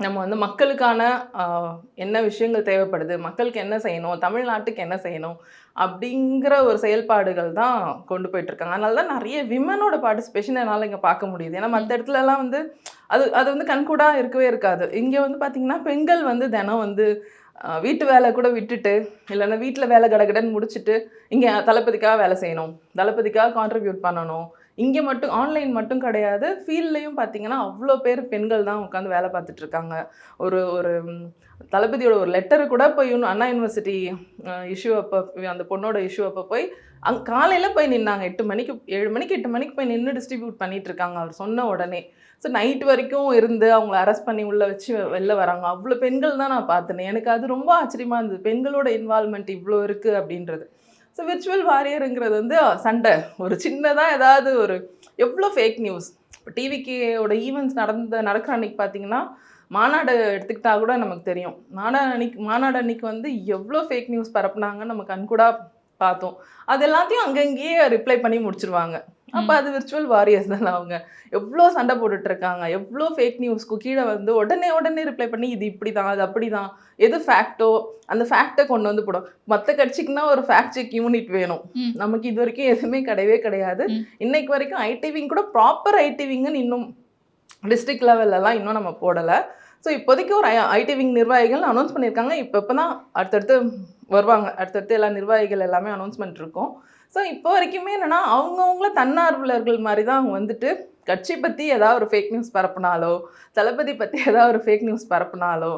S2: நம்ம வந்து மக்களுக்கான என்ன விஷயங்கள் தேவைப்படுது, மக்களுக்கு என்ன செய்யணும், தமிழ்நாட்டுக்கு என்ன செய்யணும் அப்படிங்கிற ஒரு செயல்பாடுகள் தான் கொண்டு போயிட்டுருக்காங்க. அதனால தான் நிறைய விமனோட பார்ட்டிசிபேஷன் என்னால் இங்கே பார்க்க முடியுது. ஏன்னா மற்ற இடத்துலலாம் வந்து அது வந்து கண்கூடாக இருக்கவே இருக்காது. இங்கே வந்து பார்த்திங்கன்னா பெண்கள் வந்து தினம் வந்து வீட்டு வேலை கூட விட்டுட்டு, இல்லைன்னா வீட்டில் வேலை கடகடன்னு முடிச்சுட்டு இங்கே தளபதிக்காக வேலை செய்யணும், தளபதிக்காக கான்ட்ரிபியூட் பண்ணணும். இங்கே மட்டும் ஆன்லைன் மட்டும் கிடையாது, ஃபீல்ட்லேயும் பார்த்தீங்கன்னா அவ்வளோ பேர் பெண்கள் தான் உட்காந்து வேலை பார்த்துட்ருக்காங்க. ஒரு தளபதியோட ஒரு லெட்டரு கூட போய் அண்ணா யூனிவர்சிட்டி இஷ்யூ அப்போ அந்த பொண்ணோட இஷ்யூ அப்போ போய் காலையில் போய் நின்னாங்க. 7 மணிக்கு 8 மணிக்கு போய் நின்று டிஸ்ட்ரிபியூட் பண்ணிகிட்டு இருக்காங்க அவர் சொன்ன உடனே. ஸோ நைட் வரைக்கும் இருந்து அவங்கள அரெஸ்ட் பண்ணி உள்ளே வச்சு வெளில வராங்க. அவ்வளோ பெண்கள் தான் நான் பார்த்தேன். எனக்கு அது ரொம்ப ஆச்சரியமாக இருந்தது, பெண்களோட இன்வால்மெண்ட் இவ்வளோ இருக்குது அப்படின்றது. ஸோ விர்ச்சுவல் வாரியருங்கிறது வந்து சண்டை ஒரு சின்னதாக ஏதாவது ஒரு எவ்வளோ ஃபேக் நியூஸ். இப்போ டிவிக்கோட ஈவெண்ட்ஸ் நடக்கிற அன்றைக்கி பார்த்தீங்கன்னா மாநாடு எடுத்துக்கிட்டா கூட நமக்கு தெரியும். மாநாடு அன்னைக்கு வந்து எவ்வளோ ஃபேக் நியூஸ் பரப்புனாங்கன்னு நம்ம கண்கூடாக பார்த்தோம். அது எல்லாத்தையும் அங்கங்கேயே ரிப்ளை பண்ணி முடிச்சிருவாங்க. அப்போ அது விர்ச்சுவல் வாரியர்ஸ் தானே. அவங்க எவ்வளோ சண்டை போட்டுட்ருக்காங்க, எவ்வளோ ஃபேக் நியூஸ்க்கு கீழே வந்து உடனே ரிப்ளை பண்ணி இது இப்படி தான், அது அப்படி தான், எது ஃபேக்டோ அந்த ஃபேக்டை கொண்டு வந்து போடும். மற்ற கட்சிக்குன்னா ஒரு ஃபேக்ட் செக் யூனிட் வேணும், நமக்கு இது வரைக்கும் எதுவுமே கிடையாது. இன்னைக்கு வரைக்கும் ஐடிவிங் கூட ப்ராப்பர் ஐடிவிங்குன்னு இன்னும் டிஸ்ட்ரிக்ட் லெவல்லலாம் இன்னும் நம்ம போடலை. ஸோ இப்போதைக்கு ஒரு ஐடிவிங் நிர்வாகிகள் அனௌன்ஸ் பண்ணியிருக்காங்க. இப்போ தான் அடுத்தடுத்து வருவாங்க, அடுத்தடுத்து எல்லா நிர்வாகிகள் எல்லாமே அனௌன்ஸ்மெண்ட் இருக்கும். ஸோ இப்போ வரைக்குமே என்னென்னா அவங்கவுங்கள தன்னார்வலர்கள் மாதிரி தான் அவங்க வந்துட்டு கட்சி பற்றி ஏதாவது ஒரு ஃபேக் நியூஸ் பரப்புனாலோ, தளபதி பற்றி ஏதாவது ஒரு ஃபேக் நியூஸ் பரப்புனாலோ,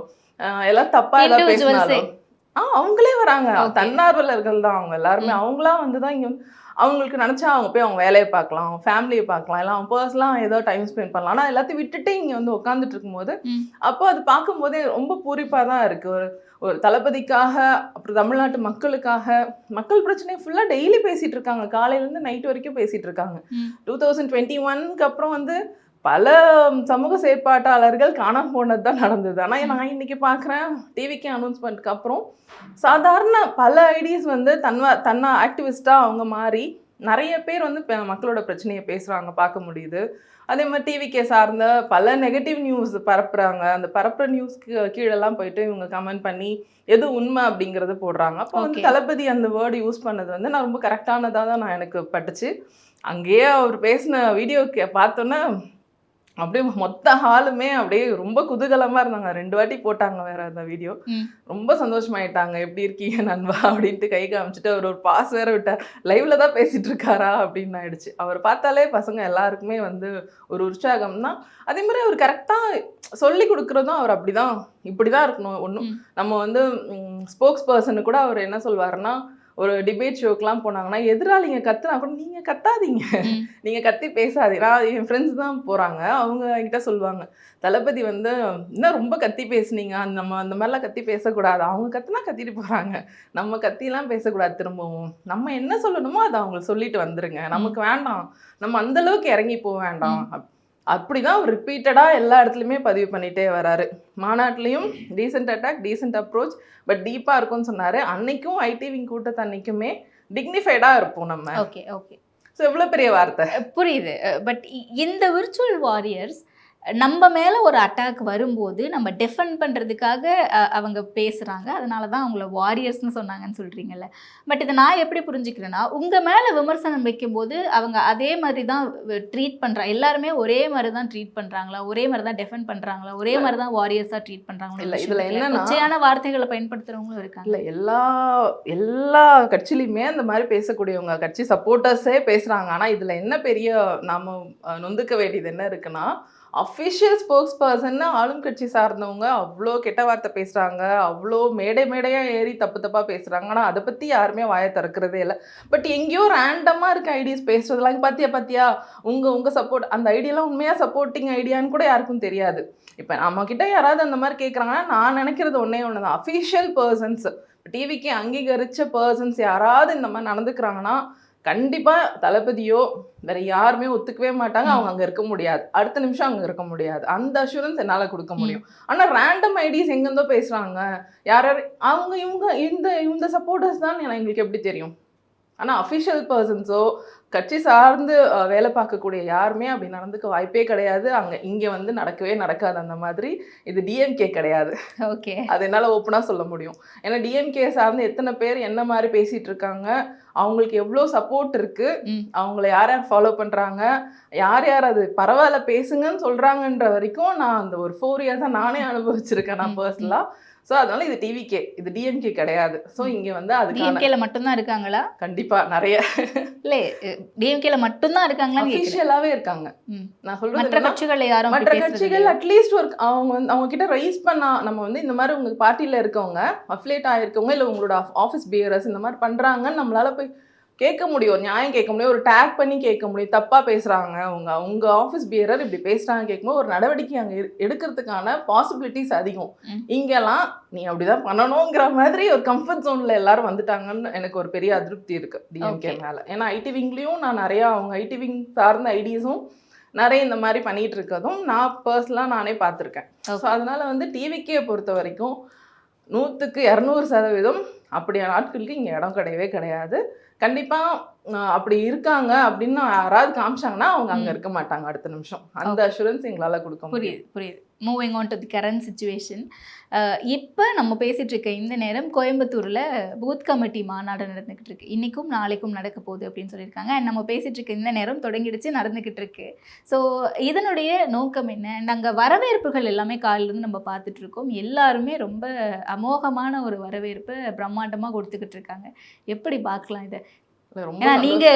S2: எல்லாம் தப்பாக ஏதாவது பேசினாலோ அவங்களே வராங்க. தன்னார்வலர்கள் தான் அவங்க எல்லாருமே. அவங்களாம் வந்து தான் இங்கே அவங்களுக்கு நினச்சா அவங்க போய் அவங்க வேலையை பார்க்கலாம், அவங்க ஃபேமிலியை பார்க்கலாம், இல்லை அவங்க பர்சனலாக ஏதோ டைம் ஸ்பெண்ட் பண்ணலாம். ஆனால் எல்லாத்தையும் விட்டுட்டு இங்கே வந்து உட்காந்துட்டு இருக்கும்போது அப்போ அது பார்க்கும்போதே ரொம்ப பூரிப்பாக தான் இருக்குது. ஒரு தளபதிக்காக, அப்புறம் தமிழ்நாட்டு மக்களுக்காக, மக்கள் பிரச்சனையை ஃபுல்லாக டெய்லி பேசிகிட்டு இருக்காங்க, காலையிலேருந்து நைட் வரைக்கும் பேசிகிட்டு இருக்காங்க. 2021க்கு அப்புறம் வந்து பல சமூக செயற்பாட்டாளர்கள் காணாம போனது தான் நடந்தது. ஆனால் நான் இன்னைக்கு பார்க்குறேன் டிவிக்கு அனௌன்ஸ்மெண்ட்க்கு அப்புறம் சாதாரண பல ஐடிஸ் வந்து தன்னை ஆக்டிவிஸ்டாக அவங்க மாறி நிறைய பேர் வந்து இப்போ மக்களோட பிரச்சனையை பேசுகிறாங்க, பார்க்க முடியுது. அதே மாதிரி டிவிக்கே சார்ந்த பல நெகட்டிவ் நியூஸ் பரப்புகிறாங்க. அந்த பரப்புற நியூஸ்க்கு கீழெல்லாம் போயிட்டு இவங்க கமெண்ட் பண்ணி எது உண்மை அப்படிங்கிறது போடுறாங்க. அப்போ வந்து தளபதி அந்த வேர்டு யூஸ் பண்ணது வந்து நான் ரொம்ப கரெக்டானதாக தான் நான் எனக்கு பட்டுச்சு. அங்கேயே அவர் பேசின வீடியோ பார்த்தோன்னே அப்படியே மொத்த ஹாலுமே அப்படியே ரொம்ப குதூகலமாக இருந்தாங்க. 2 வாட்டி போட்டாங்க வேற அந்த வீடியோ. ரொம்ப சந்தோஷமாயிட்டாங்க. எப்படி இருக்கீங்க நண்பா அப்படின்ட்டு கை காமிச்சிட்டு அவர் ஒரு பாஸ் வேற விட்டார். லைவ்ல தான் பேசிட்டு இருக்காரா அப்படின்னு ஆயிடுச்சு. அவர் பார்த்தாலே பசங்க எல்லாருக்குமே வந்து ஒரு உற்சாகம் தான். அதே மாதிரி அவர் கரெக்டாக சொல்லி கொடுக்குறதும் அவர் அப்படிதான் இப்படிதான் இருக்கணும். ஒன்றும் நம்ம வந்து ஸ்போக்ஸ் பர்சனு கூட அவர் என்ன சொல்வாருன்னா, ஒரு டிபேட் ஷோக்கெலாம் போனாங்கன்னா எதிராளிங்க கத்துனா கூட நீங்கள் கத்தாதீங்க, நீங்கள் கத்தி பேசாதீங்க. நான் என் ஃப்ரெண்ட்ஸ் தான் போகிறாங்க, அவங்க என்கிட்ட சொல்லுவாங்க தளபதி வந்து இன்னும் ரொம்ப கத்தி பேசுனீங்க, நம்ம அந்த மாதிரிலாம் கத்தி பேசக்கூடாது. அவங்க கத்துனா கத்திட்டு போகிறாங்க, நம்ம கத்திலாம் பேசக்கூடாது. திரும்பவும் நம்ம என்ன சொல்லணுமோ அதை அவங்களுக்கு சொல்லிட்டு வந்துருங்க, நமக்கு வேண்டாம், நம்ம அந்தளவுக்கு இறங்கி போக வேண்டாம். அப்படிதான் அவர் ரிப்பீட்டடாக எல்லா இடத்துலையுமே பதிவு பண்ணிகிட்டே வராரு. மாநாட்டிலையும் decent attack, decent approach, but டீப்பாக இருக்கும்னு சொன்னார். அன்னைக்கும் ஐடிவிங் கூட்டத்தை அன்னைக்குமே டிக்னிஃபைடாக இருப்போம் நம்ம.
S1: Okay okay.
S2: ஸோ எவ்வளோ பெரிய வார்த்தை
S1: புரியுது. பட் இந்த விர்ச்சுவல் வாரியர்ஸ் நம்ம மேலே ஒரு அட்டாக் வரும்போது நம்ம டிஃபெண்ட் பண்ணுறதுக்காக அவங்க பேசுகிறாங்க, அதனால தான் அவங்கள வாரியர்ஸ்னு சொன்னாங்கன்னு சொல்கிறீங்கல்ல. பட் இதை நான் எப்படி புரிஞ்சுக்கிறேன்னா, உங்கள் மேலே விமர்சனம் வைக்கும்போது அவங்க அதே மாதிரி தான் ட்ரீட் பண்ணுறாங்க, எல்லாருமே ஒரே மாதிரி தான் ட்ரீட் பண்ணுறாங்களா, ஒரே மாதிரி தான் டிஃபெண்ட் பண்ணுறாங்களா, ஒரே மாதிரி தான் வாரியர்ஸாக ட்ரீட் பண்ணுறாங்களா?
S2: இல்லை, இதில் என்னன்னா
S1: கொச்சையான வார்த்தைகளை பயன்படுத்துகிறவங்களும் இருக்காங்க.
S2: இல்லை, எல்லா கட்சியிலையுமே அந்த மாதிரி பேசக்கூடியவங்க கட்சி சப்போர்ட்டர்ஸே பேசுகிறாங்க. ஆனால் இதில் என்ன பெரிய நாம் நொந்துக்க வேண்டியது என்ன இருக்குன்னா, அஃபிஷியல் ஸ்போக்ஸ் பர்சன்னு ஆளும் கட்சி சார்ந்தவங்க அவ்வளோ கெட்ட வார்த்தை பேசுகிறாங்க, அவ்வளோ மேடையாக ஏறி தப்பாக பேசுகிறாங்க. ஆனால் அதை பற்றி யாருமே வாயை திறக்கிறதே இல்லை. பட் எங்கேயோ ரேண்டமாக இருக்க ஐடியாஸ் பேசுறதுலாம் பார்த்தியா உங்கள் சப்போர்ட், அந்த ஐடியாலாம் உண்மையாக சப்போர்ட்டிங் ஐடியான்னு கூட யாருக்கும் தெரியாது. இப்போ நம்மக்கிட்ட யாராவது அந்த மாதிரி கேட்குறாங்கன்னா நான் நினைக்கிறது ஒன்றே ஒன்று தான், அஃபிஷியல் பர்சன்ஸ் டிவிக்கு அங்கீகரித்த பர்சன்ஸ் யாராவது இந்த மாதிரி நடந்துக்கிறாங்கன்னா கண்டிப்பாக தளபதியோ வேற யாருமே ஒத்துக்கவே மாட்டாங்க. அவங்க அங்கே இருக்க முடியாது, அடுத்த நிமிஷம் அங்கே இருக்க முடியாது. அந்த அஷூரன்ஸ் என்னால் கொடுக்க முடியும். ஆனால் ரேண்டம் ஐடிஸ் எங்கேருந்தோ பேசுகிறாங்க, யார் அவங்க இந்த சப்போர்ட்டர்ஸ் தான் எங்களுக்கு எப்படி தெரியும்? ஆனால் அஃபிஷியல் பர்சன்ஸோ கட்சி சார்ந்து வேலை பார்க்கக்கூடிய யாருமே அப்படி நடந்துக்க வாய்ப்பே கிடையாது. இங்கே வந்து நடக்கவே நடக்காது அந்த மாதிரி. இது டிஎம்கே கிடையாது. ஓகே, அது என்னால் ஓப்பனாக சொல்ல முடியும். ஏன்னா டிஎம்கே சார்ந்து எத்தனை பேர் என்ன மாதிரி பேசிகிட்டு இருக்காங்க, அவங்களுக்கு எவ்வளோ சப்போர்ட் இருக்குது, அவங்கள யார் யார் ஃபாலோ பண்ணுறாங்க, யார் யார் அது பரவாயில்ல பேசுங்கன்னு சொல்கிறாங்கன்ற வரைக்கும் நான் அந்த ஒரு 4 இயர்ஸாக நானே அனுபவிச்சிருக்கேன் நான் பர்சனலாக. ஸோ அதனால இது டிவிகே, இது டிஎம்கே கிடையாது. ஸோ இங்கே வந்து அது
S1: டிஎம்கேல மட்டும்தான் இருக்காங்களா?
S2: கண்டிப்பாக நிறைய
S1: இல்லை, டிஎம்கேல மட்டும்தான் இருக்காங்களா?
S2: அஃபிஷியலாகவே இருக்காங்க. நான் சொல்றது
S1: மற்ற கட்சிகள் யாரும்,
S2: மற்ற கட்சிகள் அட்லீஸ்ட் ஒரு அவங்க கிட்ட ரைஸ் பண்ணா, நம்ம வந்து இந்த மாதிரி உங்க பார்ட்டியில் இருக்கவங்க, அஃபிலியேட் ஆகிருக்கவங்க, இல்லை உங்களோட ஆஃபீஸ் பியரர்ஸ் இந்த மாதிரி பண்ணுறாங்கன்னு நம்மளால போய் கேட்க முடியும், நியாயம் கேட்க முடியும், ஒரு டேக் பண்ணி கேட்க முடியும். தப்பாக பேசுகிறாங்க உங்க ஆஃபீஸ் பியரர் இப்படி பேசுகிறாங்க கேட்கும்போது ஒரு நடவடிக்கை அங்கே எடுக்கிறதுக்கான பாசிபிலிட்டிஸ் அதிகம். இங்கெல்லாம் நீ அப்படிதான் பண்ணணுங்கிற மாதிரி ஒரு கம்ஃபர்ட் ஜோனில் எல்லாரும் வந்துட்டாங்கன்னு எனக்கு ஒரு பெரிய அதிருப்தி இருக்குது டிஎம்கே மேலே. ஏன்னா ஐடி விங்லேயும் நான் நிறையா அவங்க ஐடி விங் சார்ந்த ஐடிஸும் நிறைய இந்த மாதிரி பண்ணிகிட்டு இருக்கதும் நான் பர்சனலாக நானே பார்த்துருக்கேன். ஸோ அதனால் வந்து டிவிக்கே பொறுத்த வரைக்கும் 100க்கு 200% அப்படியான ஆட்களுக்கு இங்கே இடம் கிடையவே கிடையாது. கண்டிப்பாக அப்படி இருக்காங்க அப்படின்னு யாராவது காமிச்சாங்கன்னா அவங்க அங்கே இருக்க மாட்டாங்க அடுத்த நிமிஷம். அந்த அஷூரன்ஸ் எங்களால் கொடுக்க முடியும்.
S1: புரியுது. Moving on to the current situation. இப்போ நம்ம பேசிகிட்டு இருக்க இந்த நேரம் கோயம்புத்தூரில் பூத் கமிட்டி மாநாடு நடந்துக்கிட்டு இருக்கு. இன்றைக்கும் நாளைக்கும் நடக்க போகுது அப்படின்னு சொல்லியிருக்காங்க. அண்ட் நம்ம பேசிகிட்டு இருக்க இந்த நேரம் தொடங்கிடுச்சு, நடந்துக்கிட்டு இருக்கு. ஸோ இதனுடைய நோக்கம் என்ன? அண்ட் அங்கே வரவேற்புகள் எல்லாமே காலிலேருந்து நம்ம பார்த்துட்டு இருக்கோம். எல்லாருமே ரொம்ப அமோகமான ஒரு வரவேற்பை பிரம்மாண்டமாக கொடுத்துக்கிட்டு இருக்காங்க. எப்படி பார்க்கலாம் இதை? ஏன்னா நீங்க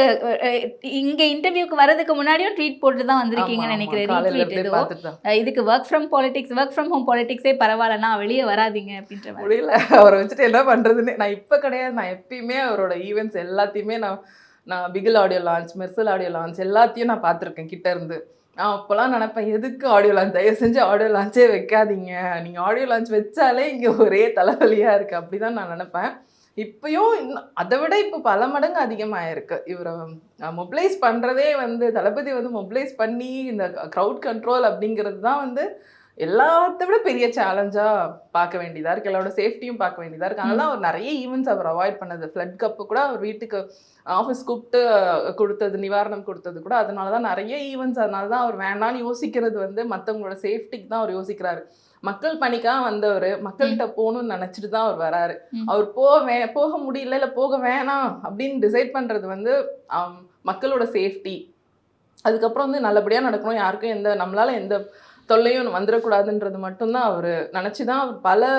S1: இங்க இன்டர்வியூக்கு வரதுக்கு முன்னாடியும் ட்வீட் போட்டு தான் வந்திருக்கீங்கன்னு நினைக்கிறேன். இதுக்கு ஒர்க் ஃப்ரம் ஹோம் பாலிடிக்ஸே பரவாயில்லனா வெளியே வராதிங்க அப்படின்ற மாதிரி.
S2: முடியல, அவரை வச்சுட்டு என்ன பண்றதுன்னு. நான் இப்போ கிடையாது, நான் எப்பயுமே அவரோட ஈவெண்ட்ஸ் எல்லாத்தையுமே நான் Bigil audio launch, Mersal audio launch எல்லாத்தையும் நான் பார்த்துருக்கேன் கிட்ட இருந்து. நான் அப்போலாம் நினைப்பேன், எதுக்கு ஆடியோ லான்ச், தயவு செஞ்சு ஆடியோ லான்ச்சே வைக்காதீங்க, நீங்கள் ஆடியோ லான்ச் வச்சாலே இங்கே ஒரே தலைவலியாக இருக்குது, அப்படி தான் நான் நினைப்பேன். இப்பயும் இன்னும் அதை விட இப்போ பல மடங்கு அதிகமாயிருக்கு. இவரை மொபிலைஸ் பண்ணுறதே வந்து தளபதி வந்து மொபிலைஸ் பண்ணி இந்த க்ரௌட் கண்ட்ரோல் அப்படிங்கிறது தான் வந்து எல்லாத்த விட பெரிய சேலஞ்சாக பார்க்க வேண்டியதாக இருக்குது. எல்லாரோட சேஃப்டியும் பார்க்க வேண்டியதாக இருக்குது. அதனால அவர் நிறைய ஈவெண்ட்ஸ் அவர் அவாய்ட் பண்ணது. ஃப்ளட் கப்பு கூட அவர் வீட்டுக்கு ஆஃபீஸ் கூப்பிட்டு கொடுத்தது, நிவாரணம் கொடுத்தது கூட அதனால தான் நிறைய ஈவெண்ட்ஸ். அதனால தான் அவர் வேண்டான்னு யோசிக்கிறது வந்து மற்றவங்களோட சேஃப்டிக்கு தான் அவர் யோசிக்கிறாரு. மக்கள் பணிக்காக வந்தவர் மக்கள்கிட்ட போகணும்னு நினச்சிட்டு தான் அவர் வராரு. அவர் போக முடியல இல்லை போக வேணாம் அப்படின்னு டிசைட் பண்ணுறது வந்து மக்களோட சேஃப்டி, அதுக்கப்புறம் வந்து நல்லபடியாக நடக்கணும், யாருக்கும் நம்மளால் எந்த தொல்லையும் வந்துடக்கூடாதுன்றது மட்டும்தான் அவர் நினச்சி தான் அவர் பல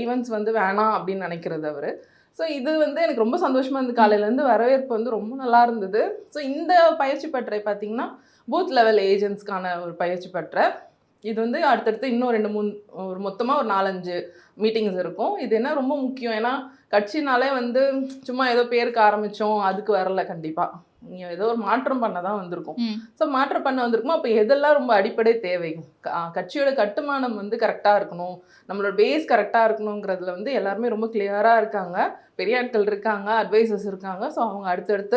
S2: ஈவெண்ட்ஸ் வந்து வேணாம் அப்படின்னு நினைக்கிறது அவர். ஸோ இது வந்து எனக்கு ரொம்ப சந்தோஷமாக இருந்தது. காலையிலேருந்து வரவேற்பு வந்து ரொம்ப நல்லா இருந்தது. ஸோ இந்த பயிற்சி பட்டறை பார்த்திங்கன்னா பூத் லெவல் ஏஜென்ட்ஸ்க்கான ஒரு பயிற்சி பட்டறை. இது வந்து அடுத்தடுத்து இன்னும் 2-3 ஒரு மொத்தமாக ஒரு 4-5 மீட்டிங்ஸ் இருக்கும். இது என்ன ரொம்ப முக்கியம், ஏன்னா கட்சினாலே வந்து சும்மா ஏதோ பேருக்கு ஆரம்பித்தோம் அதுக்கு வரல. கண்டிப்பாக நீங்கள் ஏதோ ஒரு மாற்றம் பண்ண தான் வந்திருக்கும். ஸோ மாற்றம் பண்ண வந்திருக்குமோ அப்போ எதெல்லாம் ரொம்ப அடிப்படை தேவை, கட்சியோட கட்டுமானம் வந்து கரெக்டாக இருக்கணும், நம்மளோட பேஸ் கரெக்டாக இருக்கணுங்கிறதுல வந்து எல்லாருமே ரொம்ப கிளியராக இருக்காங்க. பெரிய ஆட்கள் இருக்காங்க, அட்வைசர்ஸ் இருக்காங்க. ஸோ அவங்க அடுத்தடுத்த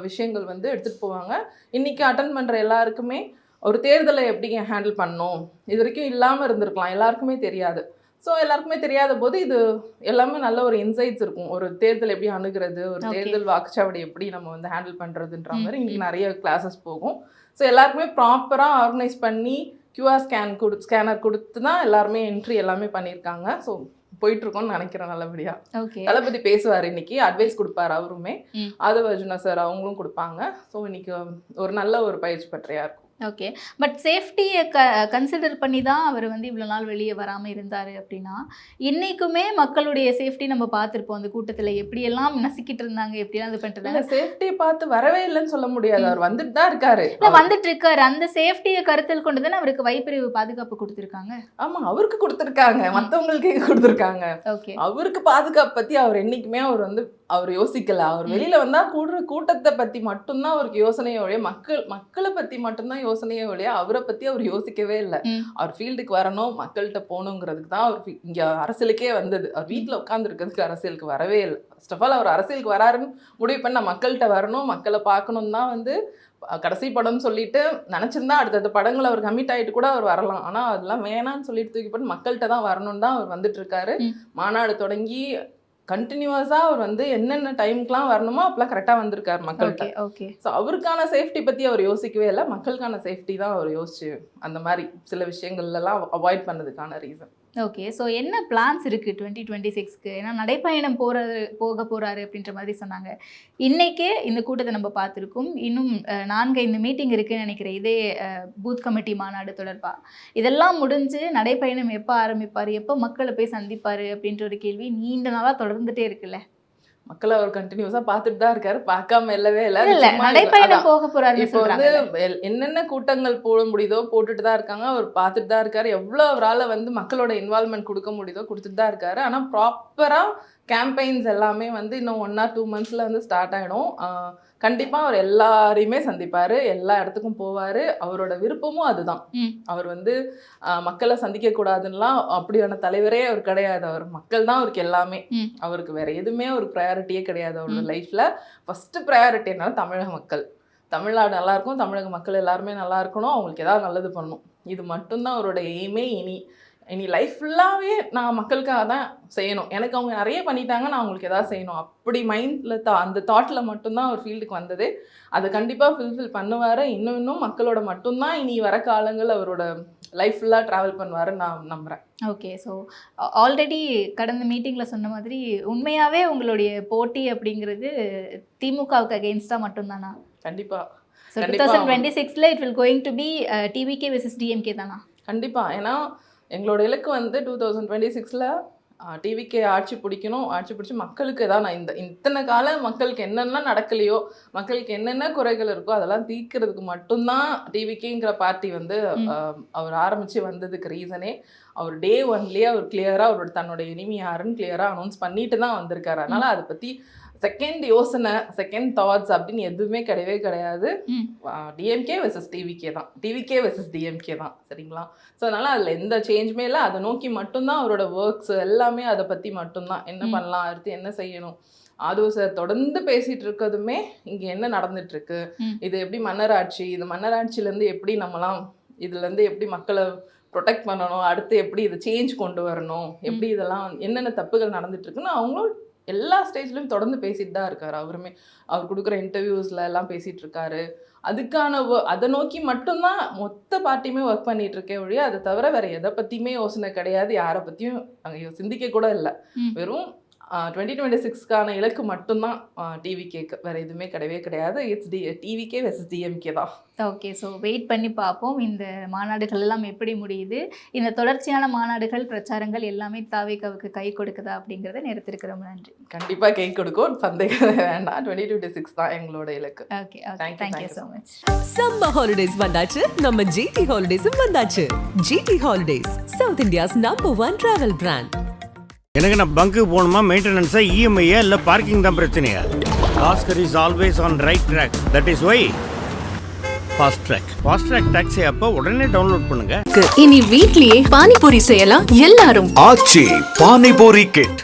S2: விஷயங்கள் வந்து எடுத்துகிட்டு போவாங்க. இன்றைக்கி அட்டன் பண்ணுற எல்லாருக்குமே ஒரு தேர்தலை எப்படி ஹேண்டில் பண்ணணும் இது வரைக்கும் இல்லாமல் இருந்திருக்கலாம், எல்லாருக்குமே தெரியாது. ஸோ எல்லாருக்குமே தெரியாத போது இது எல்லாமே நல்ல ஒரு இன்சைட்ஸ் இருக்கும். ஒரு தேர்தல் எப்படி அணுகிறது, ஒரு தேர்தல் வாக்குச்சாவடி எப்படி நம்ம வந்து ஹேண்டில் பண்ணுறதுன்ற மாதிரி இன்றைக்கி நிறைய கிளாஸஸ் போகும். ஸோ எல்லாருக்குமே ப்ராப்பராக ஆர்கனைஸ் பண்ணி கியூஆர் ஸ்கேனர் கொடுத்து தான் எல்லாருமே என்ட்ரி எல்லாமே பண்ணியிருக்காங்க. ஸோ போயிட்டுருக்கோம்னு நினைக்கிறேன் நல்லபடியா. தளபதி பேசுவார் இன்னைக்கு, அட்வைஸ் கொடுப்பார் அவருமே, ஆதவ அர்ஜுனா சார் அவங்களும் கொடுப்பாங்க. ஸோ இன்னைக்கு ஒரு நல்ல ஒரு பயிற்சி பட்டறையாக இருக்கும்.
S1: ஓகே, பட் சேஃப்டியை கன்சிடர் பண்ணி தான் அவர் வந்து இவ்வளோ நாள் வெளியே வராமல் இருந்தார் அப்படின்னா, இன்றைக்குமே மக்களுடைய சேஃப்டி நம்ம பார்த்துருப்போம். அந்த கூட்டத்தில் எப்படியெல்லாம் நசுக்கிட்டு இருந்தாங்க, எப்படியெல்லாம் இது பண்ணிட்டு
S2: சேஃப்டியை பார்த்து வரவே இல்லைன்னு சொல்ல முடியாது. அவர் வந்துட்டு தான் இருக்காரு.
S1: வந்துட்டு இருக்காரு. அந்த சேஃப்டியை கருத்தில் கொண்டு தானே அவருக்கு வைப்பிரிவு பாதுகாப்பு கொடுத்துருக்காங்க.
S2: ஆமாம், அவருக்கு கொடுத்துருக்காங்க, மற்றவங்களுக்கு கொடுத்துருக்காங்க.
S1: ஓகே,
S2: அவருக்கு பாதுகாப்பு பற்றி அவர் என்றைக்குமே அவர் யோசிக்கல. அவர் வெளியில வந்தா கூட்டத்தை பத்தி மட்டும்தான் அவருக்கு யோசனையே ஒழிய மக்களை பத்தி மட்டும்தான் யோசனையே ஒழிய அவரை பத்தி அவர் யோசிக்கவே இல்லை. அவர் ஃபீல்டுக்கு வரணும், மக்கள்கிட்ட போகணுங்கிறதுக்கு தான் அவர் இங்க அரசியலுக்கே வந்தது. அவர் வீட்டில் உட்காந்துருக்கிறதுக்கு அரசியலுக்கு வரவே இல்லை. ஃபர்ஸ்ட் ஆஃப் ஆல் அவர் அரசியலுக்கு வராருன்னு முடிவு பண்ண மக்கள்கிட்ட வரணும், மக்களை பார்க்கணும் தான் வந்து கடைசி படம்னு சொல்லிட்டு நினச்சிருந்தா அடுத்தடுத்த படங்கள் அவர் கமிட் ஆகிட்டு கூட அவர் வரலாம். ஆனால் அதெல்லாம் வேணான்னு சொல்லிட்டு தூக்கி போட்டு மக்கள்கிட்ட தான் வரணும்னு தான் அவர் வந்துட்டு இருக்காரு. மாநாடு தொடங்கி கண்டினியூஸாக அவர் வந்து என்னென்ன டைமுக்குலாம் வரணுமோ அப்பெல்லாம் கரெக்டாக வந்திருக்காரு மக்கள்கிட்ட.
S1: ஓகே,
S2: ஸோ அவருக்கான சேஃப்டி பற்றி அவர் யோசிக்கவே இல்லை, மக்களுக்கான சேஃப்டி தான் அவர் யோசிச்சு அந்த மாதிரி சில விஷயங்கள்லாம் அவாய்ட் பண்ணதுக்கான ரீசன்.
S1: ஓகே, ஸோ என்ன பிளான்ஸ் இருக்குது 2026க்கு? ஏன்னா நடைப்பயணம் போக போகிறாரு அப்படின்ற மாதிரி சொன்னாங்க. இன்றைக்கே இந்த கூட்டத்தை நம்ம பார்த்துருக்கோம். இன்னும் 4-5 மீட்டிங் இருக்குதுன்னு நினைக்கிறேன், இதே பூத் கமிட்டி மாநாடு தொடர்பாக. இதெல்லாம் முடிஞ்சு நடைப்பயணம் எப்போ ஆரம்பிப்பார், எப்போ மக்களை போய் சந்திப்பார் அப்படின்ற ஒரு கேள்வி நீண்ட நாளாக தொடர்ந்துட்டே இருக்குல்ல.
S2: மக்களை அவர் கண்டினியூஸாக பார்த்துட்டு தான் இருக்காரு, பார்க்காம இல்லவே இல்லை.
S1: நடைப்பயணம் போக போறாரு.
S2: இப்போ வந்து என்னென்ன கூட்டங்கள் போட முடியுதோ போட்டுட்டு தான் இருக்காங்க, அவர் பார்த்துட்டு தான் இருக்காரு. எவ்வளோ அவரால் வந்து மக்களோட இன்வால்மெண்ட் கொடுக்க முடியுதோ கொடுத்துட்டு தான் இருக்காரு. ஆனால் ப்ராப்பராக கேம்பெயின்ஸ் எல்லாமே வந்து இன்னும் 1 or 2 monthsல வந்து ஸ்டார்ட் ஆகிடும். கண்டிப்பாக அவர் எல்லாரையுமே சந்திப்பார், எல்லா இடத்துக்கும் போவார். அவரோட விருப்பமும் அதுதான். அவர் வந்து மக்களை சந்திக்கக்கூடாதுன்னெலாம் அப்படியான தலைவரே அவர் கிடையாது. அவர் மக்கள் தான் அவருக்கு எல்லாமே. அவருக்கு வேறு எதுவுமே ஒரு ப்ரையாரிட்டியே கிடையாது அவரோட லைஃப்பில். ஃபஸ்ட்டு ப்ரையாரிட்டி என்னன்னா தமிழக மக்கள், தமிழ்நாடு நல்லாயிருக்கும், தமிழக மக்கள் எல்லாருமே நல்லா இருக்கணும், அவங்களுக்கு ஏதாவது நல்லது பண்ணணும். இது மட்டும்தான் அவரோட எய்மே. இனி லைஃப் ஃபுல்லாகவே நான் மக்களுக்காக தான் செய்யணும், எனக்கு அவங்க நிறைய பண்ணிட்டாங்க, நான் அவங்களுக்கு எதாவது செய்யணும், அப்படி மைண்டில் அந்த தாட்டில் மட்டும்தான் அவர் ஃபீல்டுக்கு வந்தது. அதை கண்டிப்பாக ஃபுல்ஃபில் பண்ணுவார். இன்னும் மக்களோட மட்டும்தான் இனி வர காலங்கள் அவரோட லைஃப் ஃபுல்லாக ட்ராவல் பண்ணுவாருன்னு நான் நம்புகிறேன்.
S1: ஓகே, ஸோ ஆல்ரெடி கடந்த மீட்டிங்கில் சொன்ன மாதிரி உண்மையாகவே உங்களுடைய போட்டி அப்படிங்கிறது திமுகவுக்கு அகெயின்ஸ்டாக மட்டும்தானா?
S2: கண்டிப்பாக.
S1: ஸோ 2026ல் it will going to be TVK versus DMK தானா?
S2: கண்டிப்பாக. ஏன்னா எங்களோட இலக்கு வந்து 2026ல் டிவிக்கே ஆட்சி பிடிக்கணும். ஆட்சி பிடிச்சி மக்களுக்கு ஏதாவது நான் இத்தனை காலம் மக்களுக்கு என்னென்ன நடக்கலையோ, மக்களுக்கு என்னென்ன குறைகள் இருக்கோ அதெல்லாம் தீர்க்கிறதுக்கு மட்டும்தான் டிவிக்கேங்கிற பார்ட்டி வந்து அவர் ஆரம்பித்து வந்ததுக்கு ரீசனே. அவர் டே ஒன்லேயே அவர் கிளியராக அவரோட தன்னோட எனிமி யாருன்னு கிளியராக அனௌன்ஸ் பண்ணிட்டு தான் வந்திருக்காரு. அதனால அதை பற்றி செகண்ட் யோசனை, செகண்ட் தாட்ஸ் அப்படின்னு எதுவுமே கிடையவே கிடையாது. டிஎம்கே வெர்சஸ் டிவிகே தான், டிவிகே வெர்சஸ் டிஎம்கே தான், சரிங்களா? ஸோ அதனால் அதில் எந்த சேஞ்சுமே இல்லை. அதை நோக்கி மட்டும்தான் அவரோட ஒர்க்ஸ் எல்லாமே அதை பற்றி மட்டும்தான். என்ன பண்ணலாம், அடுத்து என்ன செய்யணும், ஆதவ சார் தொடர்ந்து பேசிகிட்டு இருக்கிறதுமே இங்கே என்ன நடந்துட்டுருக்கு, இது எப்படி மன்னராட்சி, இந்த மன்னராட்சியிலேருந்து எப்படி நம்மலாம் இதுலேருந்து எப்படி மக்களை ப்ரொடெக்ட் பண்ணணும், அடுத்து எப்படி இதை சேஞ்ச் கொண்டு வரணும், எப்படி இதெல்லாம் என்னென்ன தப்புகள் நடந்துட்டுருக்குன்னு அவங்களும் எல்லா ஸ்டேஜ்லையும் தொடர்ந்து பேசிட்டு தான் இருக்காரு. அவருமே அவர் கொடுக்குற இன்டர்வியூஸில் எல்லாம் பேசிகிட்டு இருக்காரு. அதுக்கான அதை நோக்கி மட்டும்தான் மொத்த பார்ட்டியுமே ஒர்க் பண்ணிட்டு இருக்கே ஒழிய அதை தவிர வேற எதை பற்றியுமே யோசனை கிடையாது. யாரை பற்றியும் அங்கே சிந்திக்க கூட இல்லை. வெறும் 2026க்கான இலக்கு மட்டும்தான் டிவிகேக்கு, வேற எதுவுமே கிடையவே கிடையாது. இட்ஸ் டிவிகே வெர்சஸ் டிஎம்கே தான்.
S1: ஓகே, ஸோ வெயிட் பண்ணி பார்ப்போம் இந்த மாநாடுகள் எல்லாம் எப்படி முடியுது, இந்த தொடர்ச்சியான மாநாடுகள் பிரச்சாரங்கள் எல்லாமே தாவேகாவுக்கு கை கொடுக்குதா அப்படிங்கிறத நிறுத்திருக்கிறோம். நன்றி.
S2: கண்டிப்பாக கை கொடுக்கும், சந்தேகம் வேண்டாம். 2026 தான் எங்களோட இலக்கு.
S1: Okay, thank you so much.
S3: Summer holidays வந்தாச்சு, நம்ம ஜிடி ஹாலிடேஸும் வந்தாச்சு. GT holidays, south India's #1 travel brand.
S4: எனக்கு நான் பங்கு போகணுமா, மெயின்டெனன்ஸா, இஎம்ஐயா இல்லை பார்க்கிங் தான் பிரச்சனையா? Bhaskar is always on right track. That is why fast track taxi அப்போ உடனே டவுன்லோட் பண்ணுங்க.
S6: இனி வீட்லயே பானிபூரி செய்யலாம் எல்லாரும்.
S5: ஆச்சி பானிபூரி கிட்.